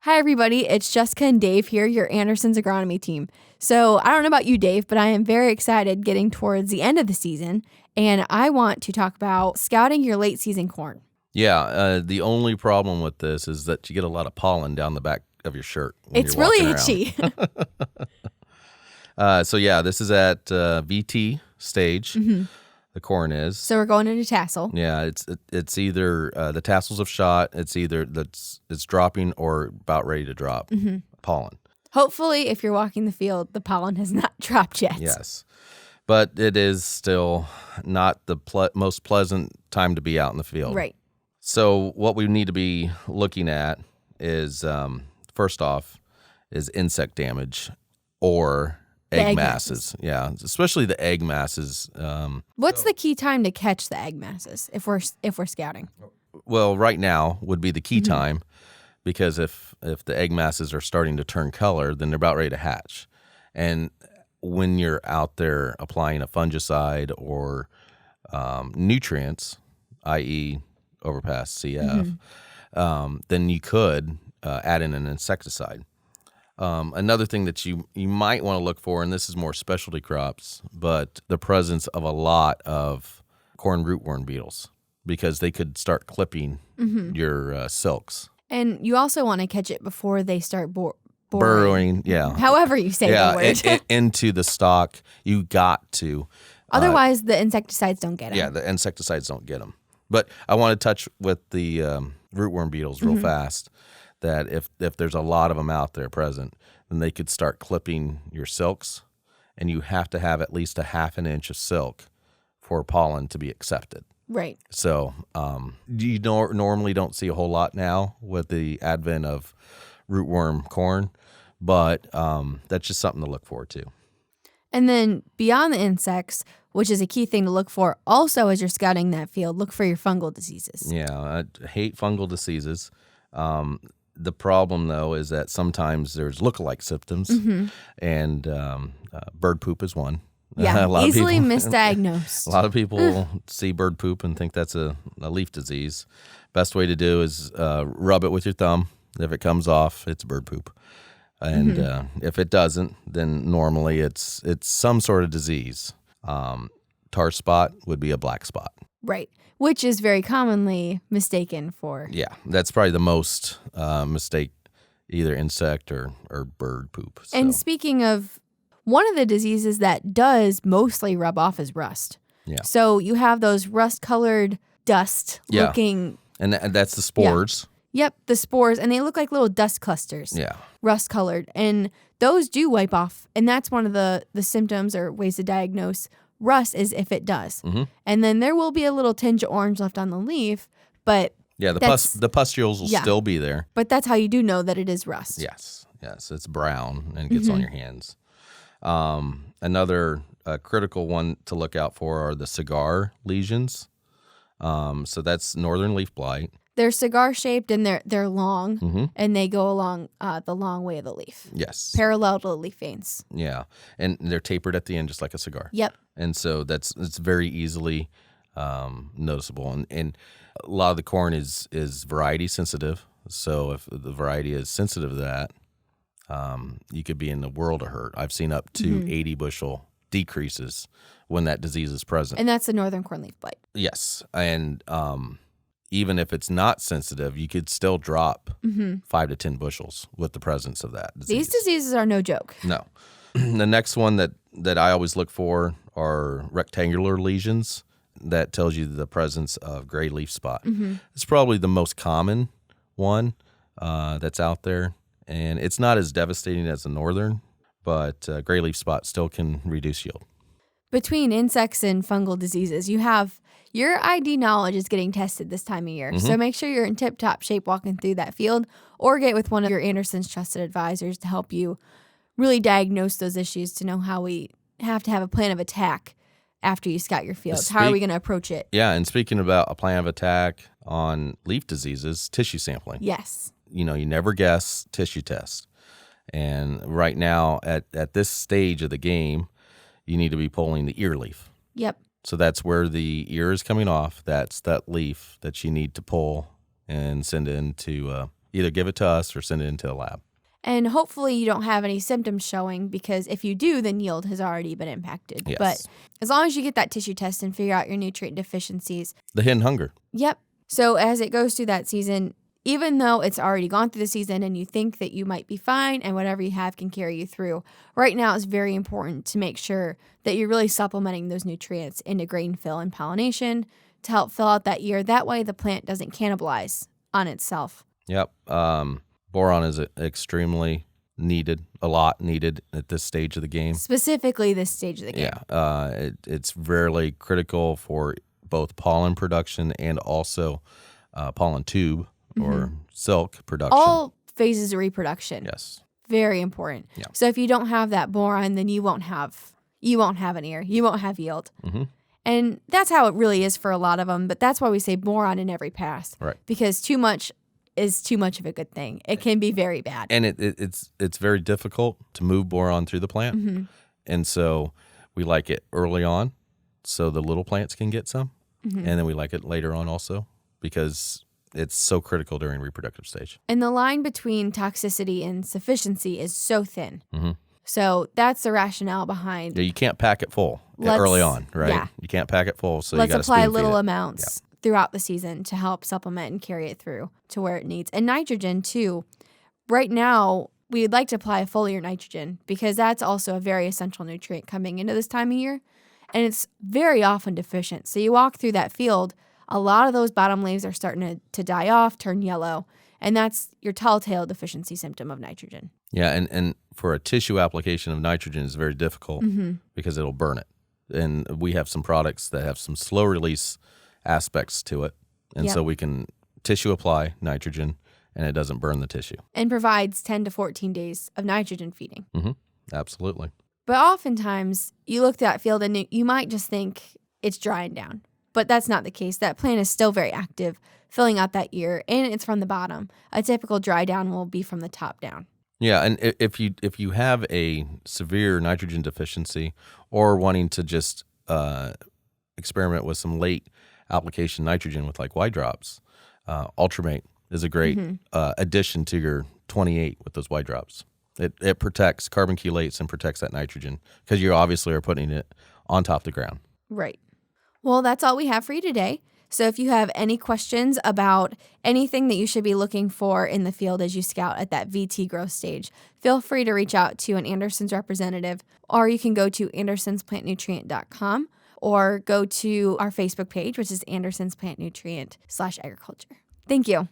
Hi, everybody. It's Jessica and Dave here, your Anderson's agronomy team. So I don't know about you, Dave, but I am very excited getting towards the end of the season, and I want to talk about scouting your late season corn. Yeah, the only problem with this is that you get a lot of pollen down the back of your shirt when It's you're really walking itchy. So yeah, this is at VT stage. Mm-hmm. The corn is. So we're going into tassel. Yeah, it's either the tassels have shot. It's either it's dropping or about ready to drop pollen. Hopefully, if you're walking the field, the pollen has not dropped yet. Yes, but it is still not the most pleasant time to be out in the field. Right. So what we need to be looking at is first off is insect damage or egg masses. Yeah, especially the egg masses. What's the key time to catch the egg masses if we're scouting? Well, right now would be the key time, because if the egg masses are starting to turn color, then they're about ready to hatch. And when you're out there applying a fungicide or nutrients, i.e. overpass CF, then you could add in an insecticide. Another thing that you might want to look for, and this is more specialty crops, but the presence of a lot of corn rootworm beetles, because they could start clipping your silks. And you also want to catch it before they start burrowing. Yeah. However you say the word. Into the stalk. You got to. Otherwise, the insecticides don't get them. Yeah, the insecticides don't get them. But I want to touch with the rootworm beetles real fast. That if there's a lot of them out there present, then they could start clipping your silks, and you have to have at least a half an inch of silk for pollen to be accepted. Right. So you normally don't see a whole lot now with the advent of rootworm corn, but that's just something to look forward to. And then beyond the insects, which is a key thing to look for also as you're scouting that field, look for your fungal diseases. Yeah, I hate fungal diseases. The problem, though, is that sometimes there's lookalike symptoms, and bird poop is one. Yeah, easily misdiagnosed. A lot of people see bird poop and think that's a leaf disease. Best way to do is rub it with your thumb. If it comes off, it's bird poop. And if it doesn't, then normally it's some sort of disease. Tar spot would be a black spot. Right. Which is very commonly mistaken for. Yeah, that's probably the most mistake, either insect or bird poop. So. And speaking of, one of the diseases that does mostly rub off is rust. Yeah. So you have those rust-colored dust-looking. And that's the spores. Yeah. Yep, the spores, and they look like little dust clusters. Yeah. Rust-colored, and those do wipe off, and that's one of the symptoms or ways to diagnose rust is if it does. And then there will be a little tinge of orange left on the leaf, but yeah, the pustules will still be there. But that's how you do know that it is rust. Yes, it's brown and gets on your hands. Another critical one to look out for are the cigar lesions. So that's northern leaf blight. They're cigar-shaped and they're long, and they go along the long way of the leaf. Yes. Parallel to the leaf veins. Yeah, and they're tapered at the end just like a cigar. Yep. And so it's very easily noticeable. And a lot of the corn is variety sensitive. So if the variety is sensitive to that, you could be in the world of hurt. I've seen up to 80 bushel decreases when that disease is present. And that's the northern corn leaf blight. Yes. And even if it's not sensitive, you could still drop 5 to 10 bushels with the presence of that disease. These diseases are no joke. No. The next one that I always look for are rectangular lesions. That tells you the presence of gray leaf spot. It's probably the most common one that's out there. And it's not as devastating as the northern, but gray leaf spot still can reduce yield. Between insects and fungal diseases, you have your ID knowledge is getting tested this time of year. So make sure you're in tip-top shape walking through that field, or get with one of your Anderson's trusted advisors to help you really diagnose those issues, to know how we have to have a plan of attack after you scout your fields. How are we going to approach it? Yeah, and speaking about a plan of attack on leaf diseases, tissue sampling. Yes. You never guess, tissue test. And right now, at this stage of the game, you need to be pulling the ear leaf. Yep. So that's where the ear is coming off. That's that leaf that you need to pull and send in to Either give it to us or send it into a lab. And hopefully you don't have any symptoms showing, because if you do, then yield has already been impacted. Yes. But as long as you get that tissue test and figure out your nutrient deficiencies. The hidden hunger. Yep. So as it goes through that season, even though it's already gone through the season and you think that you might be fine and whatever you have can carry you through, right now it's very important to make sure that you're really supplementing those nutrients into grain fill and pollination to help fill out that year. That way the plant doesn't cannibalize on itself. Yep. Boron is extremely needed, a lot needed at this stage of the game. Specifically this stage of the game. Yeah. It's really critical for both pollen production and also pollen tube or silk production. All phases of reproduction. Yes. Very important. Yeah. So if you don't have that boron, then you won't have an ear. You won't have yield. Mm-hmm. And that's how it really is for a lot of them. But that's why we say boron in every pass. Right. Because too much is too much of a good thing. It can be very bad. And it's very difficult to move boron through the plant. Mm-hmm. And so we like it early on so the little plants can get some. Mm-hmm. And then we like it later on also because it's so critical during reproductive stage. And the line between toxicity and sufficiency is so thin. Mm-hmm. So that's the rationale behind. Yeah, you can't pack it full early on, right? Yeah. You can't pack it full, so Let's you got to apply spoon feed little it. amounts throughout the season to help supplement and carry it through to where it needs. And nitrogen too. Right now, we'd like to apply a foliar nitrogen because that's also a very essential nutrient coming into this time of year. And it's very often deficient. So you walk through that field, a lot of those bottom leaves are starting to die off, turn yellow. And that's your telltale deficiency symptom of nitrogen. Yeah, and for a tissue application of nitrogen is very difficult because it'll burn it. And we have some products that have some slow release aspects to it. And so we can tissue apply nitrogen and it doesn't burn the tissue. And provides 10 to 14 days of nitrogen feeding. Mm-hmm. Absolutely. But oftentimes you look at that field and you might just think it's drying down. But that's not the case. That plant is still very active, filling out that ear, and it's from the bottom. A typical dry down will be from the top down. Yeah, and if you have a severe nitrogen deficiency or wanting to just experiment with some late application nitrogen with like white drops, UltraMate is a great addition to your 28 with those white drops. It protects carbon chelates and protects that nitrogen because you obviously are putting it on top of the ground. Right. Well, that's all we have for you today. So if you have any questions about anything that you should be looking for in the field as you scout at that VT growth stage, feel free to reach out to an Anderson's representative, or you can go to andersonsplantnutrient.com or go to our Facebook page, which is Anderson's Plant Nutrient /agriculture. Thank you.